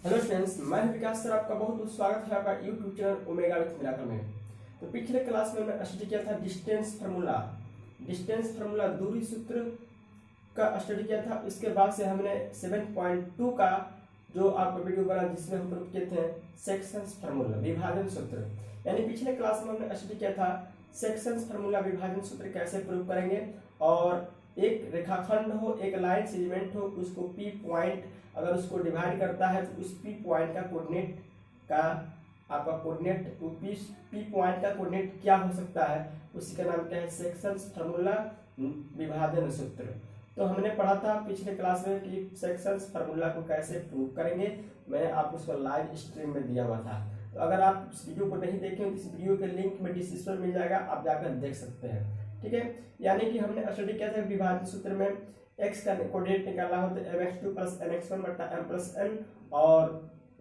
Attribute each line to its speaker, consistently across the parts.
Speaker 1: Hello friends, मैं हूं विकास sir. आपका बहुत बहुत स्वागत है आपका YouTube channel omega with miracle में। तो पिछले क्लास में हमने स्टडी किया था डिस्टेंस फार्मूला दूरी सूत्र का स्टडी किया था। इसके बाद से हमने 7.2 का जो आपका वीडियो बना जिसमें हम प्रूव किए थे सेक्शंस फार्मूला विभाजन सूत्र। यानी पिछले क्लास में हमने स्टडी किया था सेक्शंस फार्मूला विभाजन सूत्र कैसे प्रूव करेंगे, और एक रेखाखंड हो, एक लाइन सेगमेंट हो, उसको पी पॉइंट अगर उसको डिवाइड करता है तो उस पी पॉइंट का कोऑर्डिनेट का आपका कोऑर्डिनेट पी पॉइंट का कोऑर्डिनेट क्या हो सकता है, उसी का नाम क्या है सेक्शंस फार्मूला विभाजन सूत्र। तो हमने पढ़ा था पिछले क्लास में कि सेक्शंस फार्मूला को कैसे प्रूव करेंगे। मैंने आपको उसको लाइव स्ट्रीम में दिया हुआ था। तो अगर आप इस वीडियो को नहीं देखें तो इस वीडियो के लिंक में डिस्क्रिप्शन में मिल जाएगा, आप जाकर देख सकते हैं। ठीक है, यानी कि हमने स्टडी किया था विभाजन सूत्र में x का कोऑर्डिनेट निकाला हो तो mx2 + nx1 / m + n, और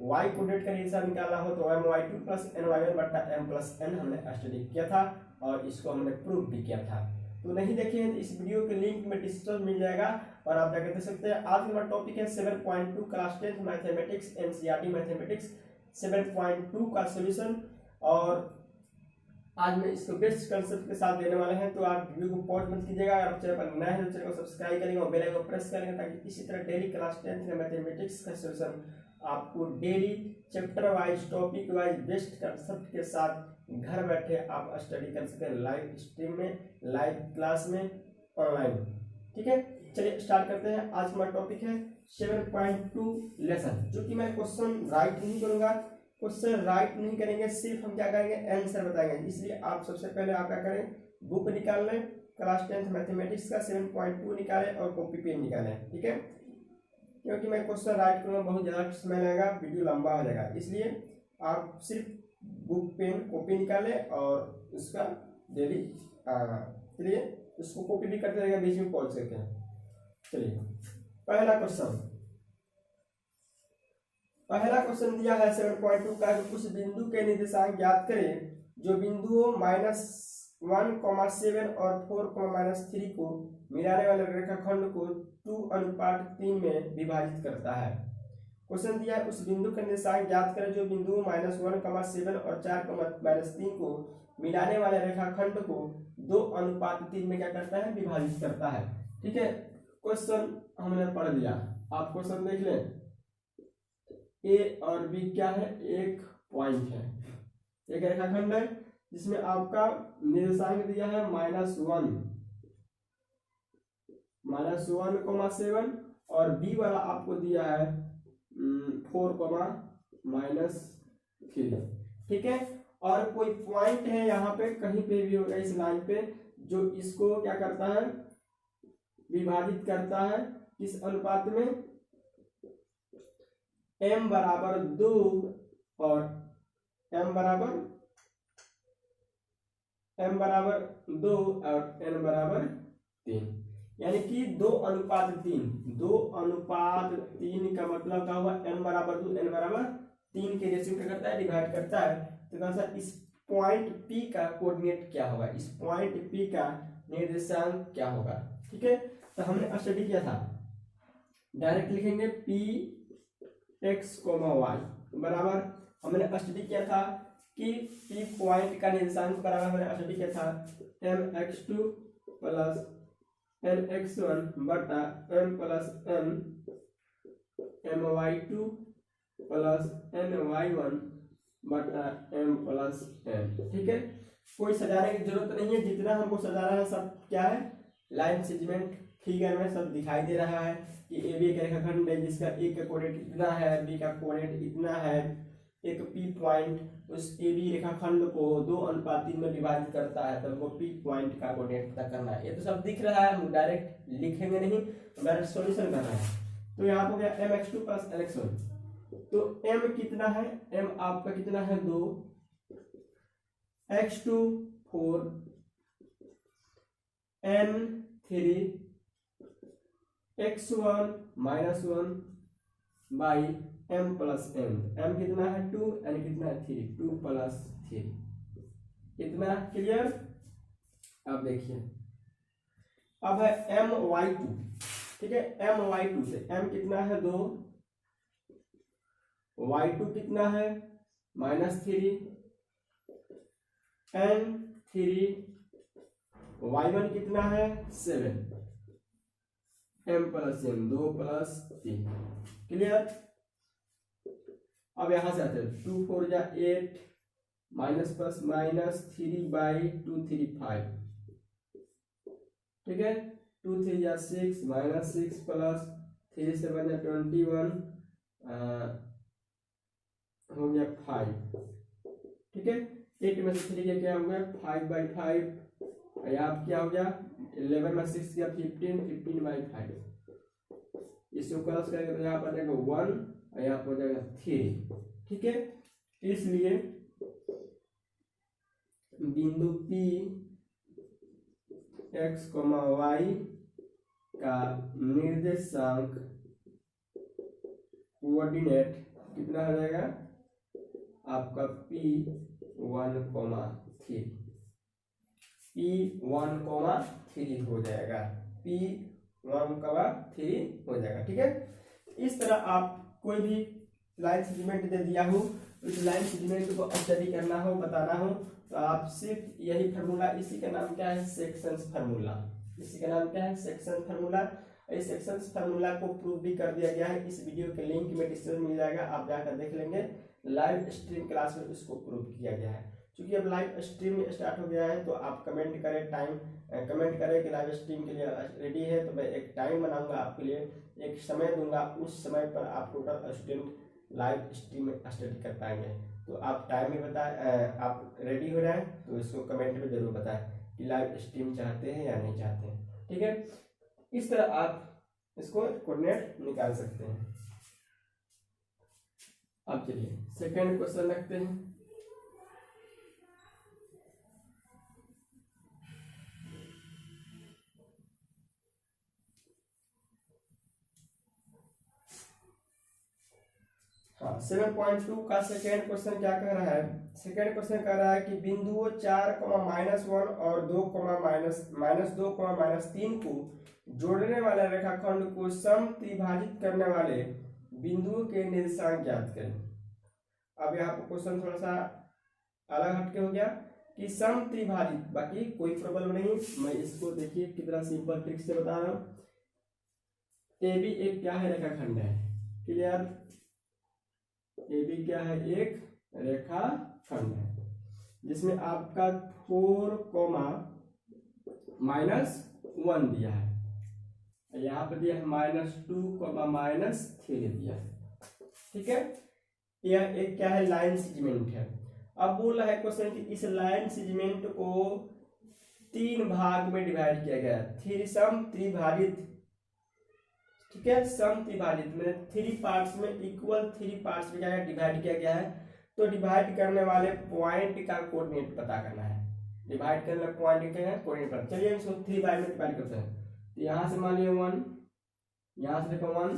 Speaker 1: y कोऑर्डिनेट का हिस्सा निकाला हो तो my2 + ny1 / m + n हमने स्टडी किया था, और इसको हमने प्रूव भी किया था। तो नहीं देखे हैं तो इस वीडियो के लिंक में डिस्क्रिप्शन मिल जाएगा और आप जाकर देख सकते हैं। आज हमारा टॉपिक है 7.2 क्लास 10 मैथमेटिक्स एनसीईआरटी मैथमेटिक्स 7.2 का सॉल्यूशन, और आज मैं इसको बेस्ट कंसेप्ट के साथ देने वाले हैं। तो आप वीडियो को पॉज मत कीजिएगा। अगर आप चैनल पर नए हैं तो चैनल को सब्सक्राइब करेंगे और बेल आइकन को प्रेस करेंगे, ताकि इसी तरह डेली क्लास 10 मैथमेटिक्स का सॉल्यूशन आपको daily chapter wise topic wise best concept के साथ घर बैठे आप स्टडी कर सकते हैं, लाइव स्ट्रीम में, लाइव क्लास में, ऑनलाइन। ठीक है, चलिए स्टार्ट करते हैं। आज हमारा टॉपिक है 7.2 लेसन, जो कि मैं क्वेश्चन राइट नहीं करूंगा, क्वेश्चन राइट नहीं करेंगे, सिर्फ हम क्या करेंगे आंसर बताएंगे। इसलिए आप सबसे पहले आप क्या करें, बुक निकाल लें, क्लास 10 मैथमेटिक्स का 7.2 निकालें और कॉपी पेन निकालें। ठीक है, क्योंकि मैं क्वेश्चन राइट करूँगा बहुत ज़्यादा समय लगेगा, वीडियो लंबा हो जाएगा, इसलिए आप सिर्फ बुक पेन कॉपी निकालें और उसका डेली चलिए उसको कॉपी भी करते रहेगा, बीच में पॉज करते हैं। चलिए पहला क्वेश्चन दिया है 7.2 का, कुछ बिंदु के निर्देशांक ज्ञात करें जो बिंदुओं -1,7 और 4,-3 को मिलाने वाले रेखाखंड को 2:3 में विभाजित करता है। क्वेश्चन दिया है उस बिंदु का निर्देशांक ज्ञात करें जो बिंदुओं -1,7 और 4,-3 को मिलाने वाले रेखाखंड को 2:3 में क्या करता है, विभाजित करता है। ठीक है, क्वेश्चन हमने पढ़ लिया, आप क्वेश्चन देख लें। ए और बी क्या है, एक पॉइंट है, एक रेखाखंड है जिसमें आपका निर्देशांक दिया है -1,7 और बी वाला आपको दिया है 4,-3। ठीक है, और कोई पॉइंट है यहाँ पे, कहीं पे भी होगा इस लाइन पे, जो इसको क्या करता है, विभाजित करता है, किस अनुपात में, m बराबर 2 और m बराबर 2 और n बराबर 3, यानी कि 2:3। 2:3 का मतलब क्या हुआ, m बराबर 2 n बराबर 3 के रेशियो क्या करता है, डिवाइड करता है। तो कौन सा, इस पॉइंट P का कोऑर्डिनेट क्या होगा, इस पॉइंट P का निर्देशांक क्या होगा। ठीक है, तो हमने स्टडी किया था, डायरेक्ट लिखेंगे P x, y बराबर, हमने स्टडी किया था कि P पॉइंट का निर्देशांक बराबर, हमने स्टडी किया था mx2 + nx1 बटा m + n my2 + ny1 बटा m + n। ठीक है, कोई सजाने की जरूरत नहीं है, जितना हमको सजाना है सब क्या है, लाइन सेगमेंट फिगर में सब दिखाई दे रहा है कि ए बी एक रेखाखंड है जिसका ए का कोऑर्डिनेट इतना है, बी का कोऑर्डिनेट इतना है, एक पी पॉइंट उस ए बी रेखाखंड को 2:3 में विभाजित करता है, तो हमको पी पॉइंट का कोऑर्डिनेट पता करना है। ये तो सब दिख रहा है, हम डायरेक्ट लिखेंगे नहीं, डायरेक्ट सॉल्यूशन करना है। तो यहाँ हो गया mx2 + nx1, तो m कितना है, m आपका कितना है 2, x2 4, n 3, x1 -1 by m + n। m कितना है 2, n कितना है 3, 2 + 3, इतना क्लियर। अब देखिए, अब है my2। ठीक है, my2 से m कितना है 2, y2 कितना है -3 एंड 3 y1 कितना है 7 m plus n 2 plus 3 clear. अब यहां से आते हैं 2 4 जा 8 माइनस प्लस माइनस 3/2 3 5 ठीक है 2 3 जा 6 माइनस 6 प्लस 3 7 जा 21 हो गया 5 ठीक है 8 में से 3 क्या हो गया 5/5 यहाँ क्या हो गया 11 में 6 क्या 15/5 इसको क्रॉस करेंगे तो यहाँ पर आ जाएगा 1 और यहाँ पर हो जाएगा 3 ठीक है। इसलिए बिंदु P x, y का निर्देशांक कोऑर्डिनेट कितना हो जाएगा आपका P1, 3 P1, 3 हो जाएगा P1, 3 हो जाएगा ठीक है। इस तरह आप कोई भी लाइन सेगमेंट दे दिया हो उस लाइन सेगमेंट को स्टडी करना हो बताना हो तो आप सिर्फ यही फार्मूला इसी का नाम क्या है सेक्शंस फार्मूला इसी का नाम क्या है सेक्शन फार्मूला। इस सेक्शन फार्मूला को प्रूव भी कर दिया गया है इस वीडियो के लिंक में डिस्क्रिप्शन मिल जाएगा आप जाकर देख लेंगे। लाइव स्ट्रीम क्लास में इसको प्रूव किया गया है क्योंकि अब लाइव स्ट्रीम स्टार्ट हो गया है तो आप कमेंट करें कमेंट करें कि लाइव स्ट्रीम के लिए रेडी है तो मैं एक टाइम बनाऊंगा आपके लिए एक समय दूंगा उस समय पर आप total student live stream study कर पाएंगे। तो आप टाइम में बताएं आप रेडी हो रहे हैं तो इसको कमेंट में जरूर बताएं कि लाइव स्ट्रीम चाहते हैं या नहीं चाहते हैं ठीक है। इस तरह आप इसको कोऑर्डिनेट निकाल सकते हैं। अब चलिए सेकंड क्वेश्चन रखते हैं। हाँ 7.2 का सेकेंड क्वेश्चन क्या कह रहा है सेकेंड क्वेश्चन कह रहा है कि बिंदुओं 4, -1 और 2, -2, को जोड़ने वाले रेखाखंड को सम त्रिभाजित करने वाले बिंदुओं के निर्देशांक ज्ञात करें। अब यहाँ पर क्वेश्चन थोड़ा सा अलग हटके हो गया कि सम त्रिभाजित बाकी कोई प्रॉब्लम नहीं मैं इसको देखिए कितना सिंपल ट्रिक से बता रहा हूँ। ए बी एक क्या है रेखाखंड है क्लियर ए बी क्या है एक रेखाखंड है जिसमें आपका 4, -1 दिया है यहाँ पर दिया है -2, -3 दिया है ठीक है। यह एक क्या है लाइन सेगमेंट है। अब बोल रहा है क्वेश्चन कि इस लाइन सेगमेंट को 3 भाग में डिवाइड किया गया है सम त्रिभाजित ठीक है सम त्रिभाजित में 3 पार्ट्स में इक्वल 3 पार्ट्स में क्या डिवाइड किया गया है। तो डिवाइड करने वाले पॉइंट का कोऑर्डिनेट पता करना है डिवाइड करने वाले पॉइंट का कोऑर्डिनेट पता। चलिए इसको 3 बाय में डिवाइड करते हैं तो यहाँ से मान लिया 1 यहाँ से लेकर 1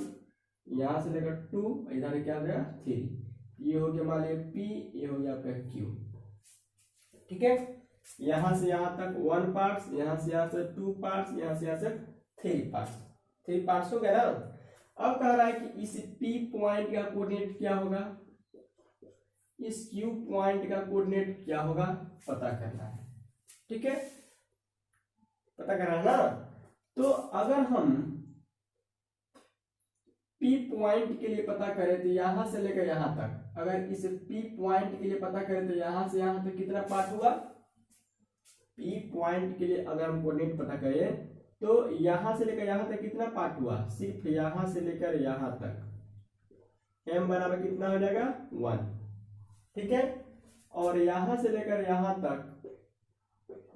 Speaker 1: यहाँ से लेकर 2 इधर क्या हो गया 3 ये हो गया मान लिया P ये हो गया आपका Q ठीक है। यहाँ से यहाँ तक 1 पार्ट्स यहाँ से 2 पार्ट्स यहाँ से 3 पार्ट्स हो गया ना। अब कह रहा है कि इस P पॉइंट का कोऑर्डिनेट क्या होगा इस Q पॉइंट का कोऑर्डिनेट क्या होगा पता करना है ठीक है पता करना है ना। तो अगर हम P पॉइंट के लिए पता करें तो यहां से लेकर यहां तक अगर इस P पॉइंट के लिए पता करें तो यहां से यहां तक कितना पार्ट हुआ P पॉइंट के लिए अगर हम कोऑर्डिनेट पता करें तो यहां से लेकर यहां तक कितना पार्ट हुआ सिर्फ यहां से लेकर यहां तक m बराबर कितना हो जाएगा 1 ठीक है। और यहां से लेकर यहां तक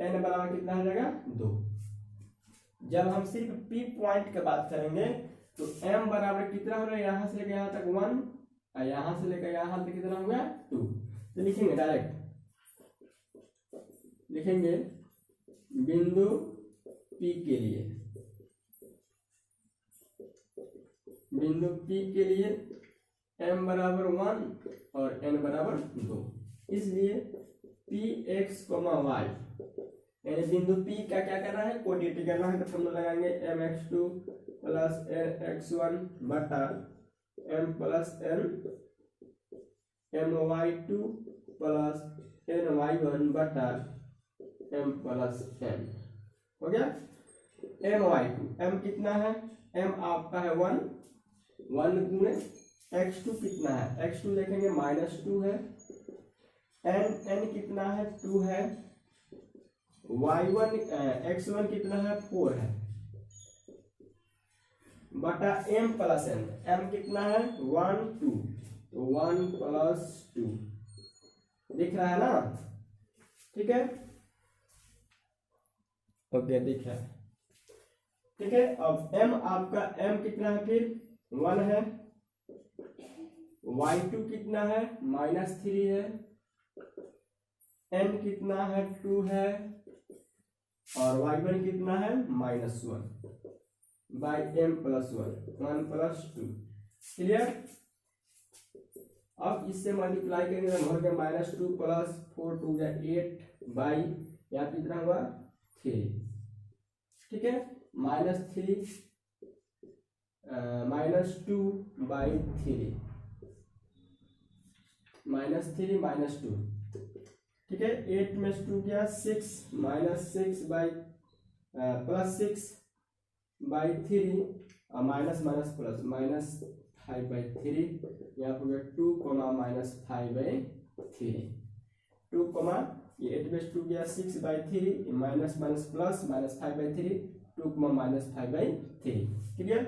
Speaker 1: n बराबर कितना हो जाएगा 2। जब हम सिर्फ P पॉइंट की बात करेंगे तो m बराबर कितना हो रहा है यहां से लेकर यहां तक 1 और यहां से लेकर यहां तक कितना हो गया 2। तो लिखेंगे डायरेक्ट लिखेंगे बिंदु P के लिए बिंदु P के लिए m बराबर 1 और n बराबर 2 इसलिए Px, y यानी बिंदु P का क्या करना है कोऑर्डिनेट करना है तो फॉर्मूला लगाएंगे mx2 + nx1 बटा m + n my2 plus ny1 बटा m प्लस n हो गया। my2 m कितना है, m आपका है 1 गुणे x2 कितना है, x2 देखेंगे -2 है, n कितना है 2 है, x1 कितना है 4 है बटा m प्लस n, m कितना है 1 2, तो 1 प्लस 2 दिख रहा है ना, ठीक है, ओके दिख रहा है, ठीक है। अब m आपका m कितना है फिर 1 है, y2 कितना है -3 है, n कितना है 2 है और y1 कितना है -1 by m plus 1 plus 2, clear. अब इससे मल्टीप्लाई करेंगे तो हो गया -2 प्लस 4 2 8 बाई यहाँ कितना हुआ 3, ठीक है, -2 बाई 3 -2, ठीक है, 8 में 2 गया 6 -6 बाई प्लस 6 बाई 3 और माइनस प्लस -5 बाई 3, यहाँ पर 2 -5 बाई 3, 2 ये 8 में 2 गया 6 by 3 minus plus -5 by 3, 2 -5 by 3, clear.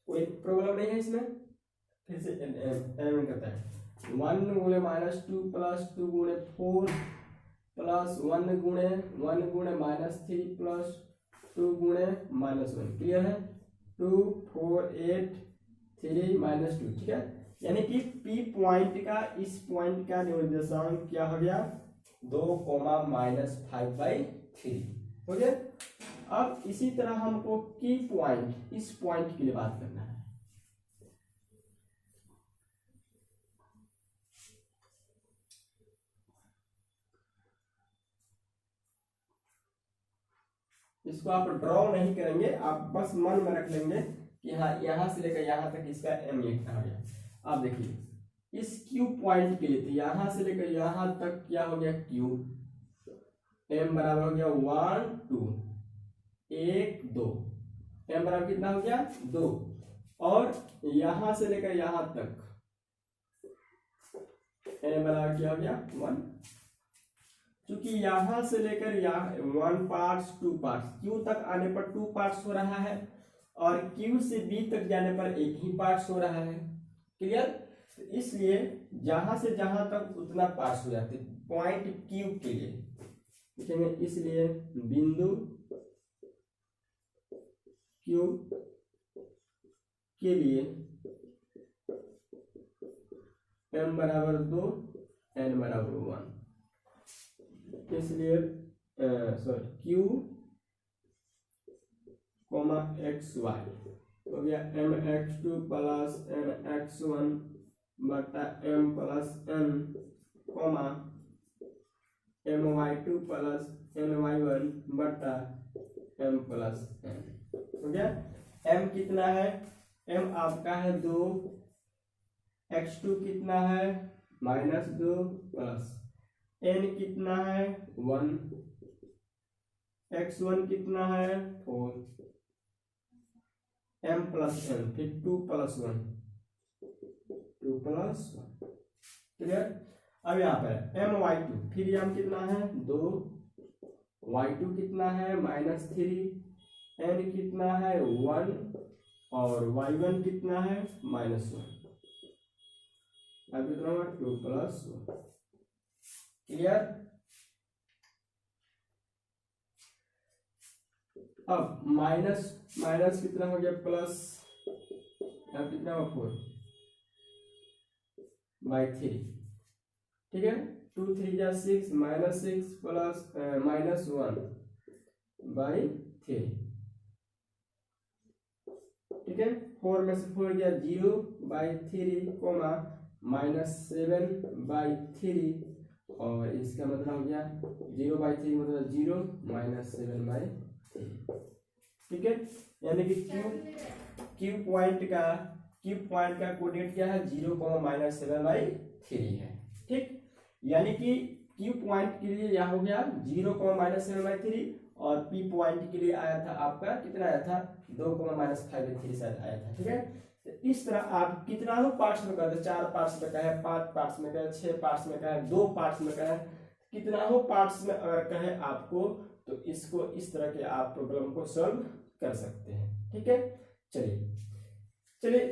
Speaker 1: कोई प्रॉब्लम नहीं है इसमें, फिर से एम करता है 1 गुणे -2 प्लस 2 गुणे 4 प्लस 1 गुणे -3 प्लस 2 गुणे -1, क्लियर है, 2 4 8 3 -2, ठीक है। यानी कि P पॉइंट का इस पॉइंट का निर्देशांक क्या हो गया 2, -5/3 हो गया। अब इसी तरह हमको की पॉइंट इस पॉइंट के लिए बात करना है, इसको आप ड्रॉ नहीं करेंगे, आप बस मन में रख लेंगे कि हाँ यहाँ से लेकर यहाँ तक इसका m लिखना हो गया। आप देखिए इस Q पॉइंट के लिए तो यहाँ से लेकर यहाँ तक क्या हो गया Q, m बराबर हो गया 1 2 1 2, m बराबर कितना हो गया 2, और यहाँ से लेकर यहाँ तक n बराबर क्या हो गया 1, क्योंकि यहां से लेकर यहाँ 1 पार्ट्स 2 पार्ट्स, Q तक आने पर 2 पार्ट्स हो रहा है और Q से B तक जाने पर एक ही पार्ट्स हो रहा है, क्लियर। तो इसलिए जहां से जहां तक उतना पार्ट्स हो जाते पॉइंट Q के लिए लिखेंगे, इसलिए बिंदु Q के लिए m बराबर 2 n बराबर 1, इसलिए Q XY हो गया mx2 प्लस nx1 बटा m plus n my2 plus ny1 बटा m प्लस n हो गया। m कितना है, m आपका है 2, x2 कितना है -2 प्लस n कितना है 1, x1 कितना है 4, m प्लस n फिर 2 प्लस 1 क्लियर। अब यहाँ पर my2 फिर m कितना है 2, y2 कितना है -3, n कितना है 1 और y1 कितना है -1, अब कितना हुआ 2 प्लस 1, क्लियर। अब माइनस कितना हो गया प्लस, अब कितना हुआ 4/3, ठीक है, 2 3 जा 6 -6 प्लस -1/3, ठीक है, 4 में से 4 गया 0/3 -7/3 और इसका मतलब हो गया 0/3 मतलब 0 -7/3, ठीक है। यानी कि Q पॉइंट का Q क्यू पॉइंट का कोऑर्डिनेट क्या है 0,-7/3 है। ठीक, यानी कि क्यू पॉइंट के लिए यह हो गया 0,-7/3 और पी पॉइंट के लिए आया था आपका कितना आया था 2,-5/3 शायद आया था। ठीक है, तो इस तरह आप कितना हो पार्ट्स में करते, 4 पार्ट्स में कहे, 5 पार्ट्स में कहे, 6 पार्ट्स में कहे, 2 पार्ट्स में कहे, कितना हो पार्ट्स में अगर कहे आपको तो इसको इस तरह के आप प्रॉब्लम को सॉल्व कर सकते हैं। ठीक है, चलिए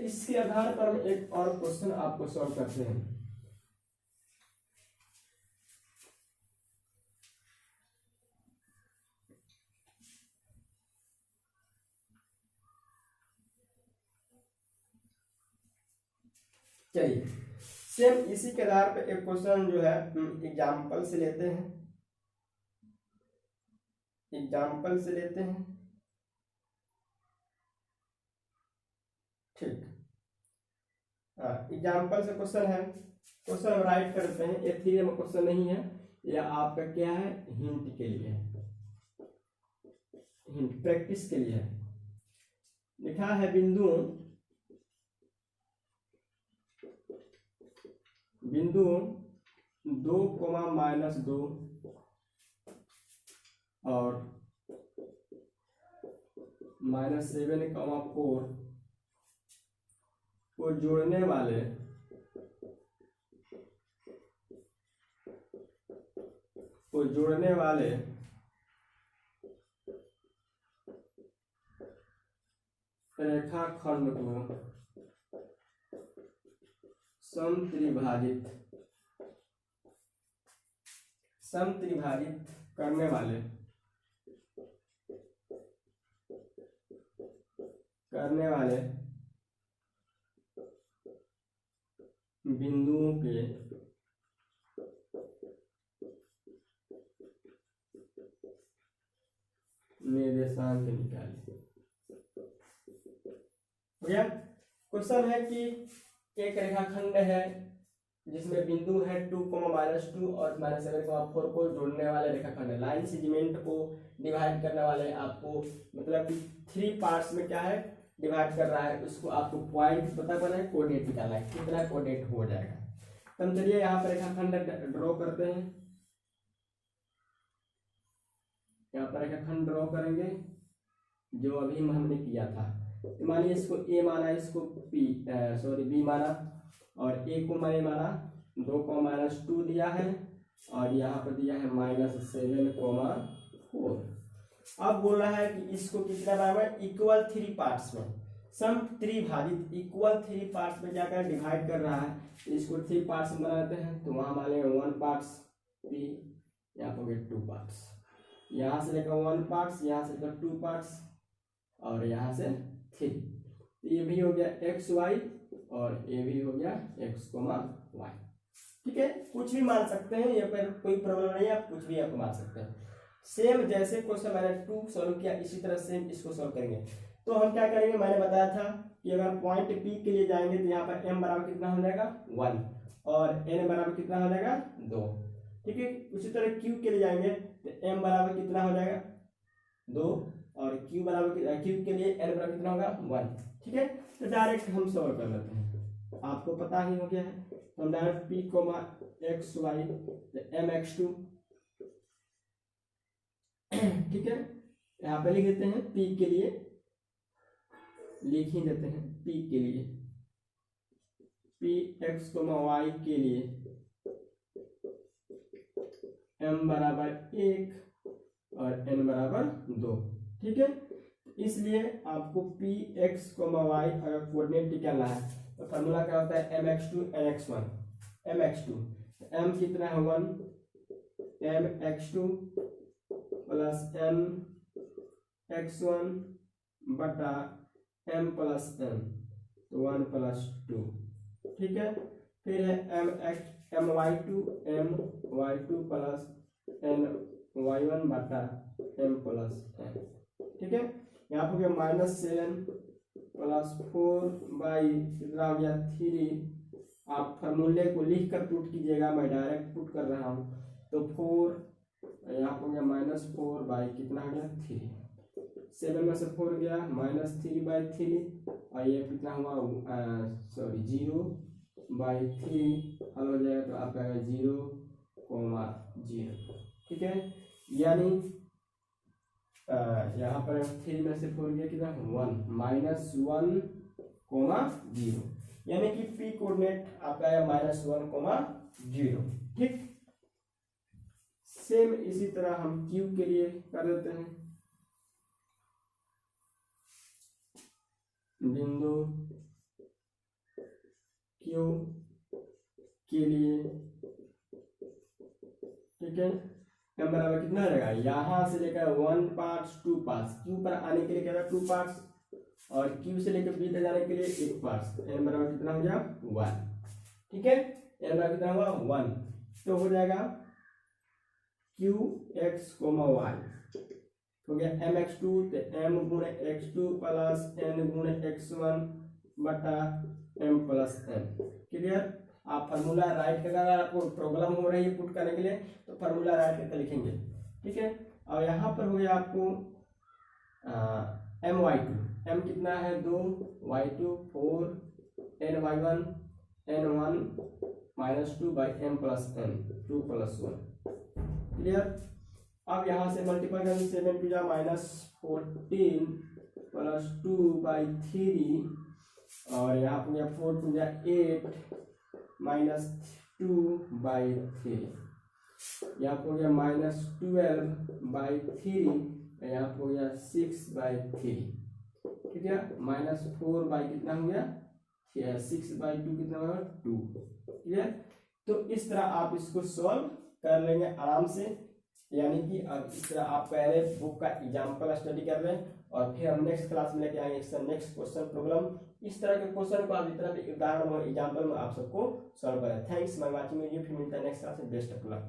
Speaker 1: इसके आधार पर हम एक और क्वेश्चन आपको सॉल्व करते हैं। चलिए सेम इसी के आधार पर एक क्वेश्चन जो है एग्जाम्पल से लेते हैं, ठीक, एग्जाम्पल से क्वेश्चन है, क्वेश्चन हम राइट करते हैं, ये थ्योरी में क्वेश्चन नहीं है, यह आपका क्या है हिंट के लिए है, हिंट प्रैक्टिस के लिए है। लिखा है बिंदु 2,-2 और -7,4 को जोड़ने वाले रेखाखंड को समत्रिभाजित करने वाले बिंदुओं के निर्देशांक निकालिए। हो गया। क्वेश्चन है कि एक रेखाखंड है जिसमें बिंदु है 2,-2 और -7,4 को जोड़ने वाले रेखाखंड है। लाइन सेगमेंट को डिवाइड करने वाले आपको मतलब कि 3 पार्ट्स में क्या है डिवाइड कर रहा है, उसको आपको पॉइंट पता करना है, कोऑर्डिनेट निकालना है, कितना कोऑर्डिनेट हो जाएगा। तब चलिए यहाँ पर रेखाखंड ड्रॉ करते हैं, यहाँ पर रेखाखंड ड्रॉ करेंगे जो अभी हमने किया था। तो मानिए इसको ए माना, इसको बी माना और ए को मैंने माना 2,-2 दिया है और यहाँ पर दिया है -7,4। अब बोल रहा है कि इसको कितना बराबर इक्वल 3 पार्ट्स में सम त्रिभाजित इक्वल 3 पार्ट्स में क्या कर डिवाइड कर रहा है। इसको 3 पार्ट्स में बना देते हैं, तो वहां मान लेंगे 1 पार्ट्स पी, यहाँ पर 2 पार्ट्स, यहाँ से लेकर 1 पार्ट्स, यहाँ से लेकर 2 पार्ट्स और यहाँ से 3। ये भी हो गया एक्स वाई और ये भी हो गया x, y। ठीक है, कुछ भी मान सकते हैं, ये पर कोई प्रॉब्लम नहीं है, आप कुछ भी आपको मान सकते हैं। सेम जैसे क्वेश्चन मैंने 2 सॉल्व किया इसी तरह सेम इसको सॉल्व करेंगे। तो हम क्या करेंगे, मैंने बताया था कि अगर पॉइंट P के लिए जाएंगे तो यहाँ पर m बराबर कितना हो जाएगा 1 और n बराबर कितना हो जाएगा 2। ठीक है, उसी तरह Q के लिए जाएंगे तो m बराबर कितना हो जाएगा 2 और Q के लिए n बराबर कितना होगा 1। ठीक है, तो डायरेक्ट हम सॉल्व कर लेते हैं, आपको पता ही हो गया है। तो हम direct P, x, y mx2, ठीक है, यहाँ पे लिख देते हैं P के लिए, लिख ही देते हैं P के लिए, P x, y के लिए m बराबर 1 और n बराबर 2। ठीक है, इसलिए आपको P x, y अगर कोऑर्डिनेट निकालना है तो फार्मूला क्या होता है mx2 nx1। mx2 m कितना है 1, mx2 प्लस mx1 बटा m प्लस n, तो 1 प्लस 2। ठीक है, फिर है my2 प्लस ny1 बटा m प्लस n। ठीक है, यहाँ पर -7 प्लस 4 कितना हो गया 3। आप फार्मूले को लिख कर पुट कीजिएगा, मैं डायरेक्ट पुट कर रहा हूँ। तो 4 यहाँ पर -4 कितना हो गया 3। 7 में से 4 गया -3/3 और ये कितना हुआ सॉरी 0/3 हल हो जाएगा तो आपका 0,0। ठीक है, यानी यहाँ पर 3 में से 4 गया कितना 1 -1,0 यानी कि पी कोऑर्डिनेट आपका है -1,0। ठीक, सेम इसी तरह हम क्यू के लिए कर देते हैं। बिंदु क्यू के लिए ठीक है, m बराबर कितना रहेगा, यहां से लेकर 1 पार्ट्स 2 पार्ट्स, क्यू पर आने के लिए क्या 2 पार्ट्स और क्यू से लेकर बी तक जाने के लिए 1 पार्ट्स, m बराबर कितना हो गया 1। ठीक है, m बराबर कितना हुआ 1, तो हो जाएगा क्यू एक्स y हो गया mx2 तो m गुणे x2 प्लस n गुणे x1 बटा m प्लस n। क्लियर, आप फार्मूला राइट करके अगर आपको प्रॉब्लम हो रही है पुट करने के लिए तो फार्मूला राइट करके लिखेंगे। ठीक है, और यहाँ पर हो गया आपको my2, m कितना है 2, y2 4, ny1 n1 -2/m plus n 2 + 1। Clear, अब यहाँ से मल्टीपल करेंगे 7 टू जा -14 प्लस 2/3 और यहाँ पर 4 टू जा 8 -2/3, यहाँ पर हो गया -12/3, यहाँ पर हो गया 6/3। ठीक है, -4 कितना हो गया 6/2 कितना होगा 2। क्लियर, तो इस तरह आप इसको सॉल्व कर लेंगे आराम से, यानी कि अब इस तरह आप पहले बुक का एग्जाम्पल स्टडी कर रहे हैं और फिर हम नेक्स्ट क्लास में लेके आएंगे नेक्स्ट क्वेश्चन प्रॉब्लम। इस तरह के क्वेश्चन को आप जितना भी उदाहरण और एग्जाम्पल में आप सबको सॉल्व करें। थैंक्स फॉर वाचिंग वीडियो, फिर मिलता है नेक्स्ट क्लास में। Best of luck.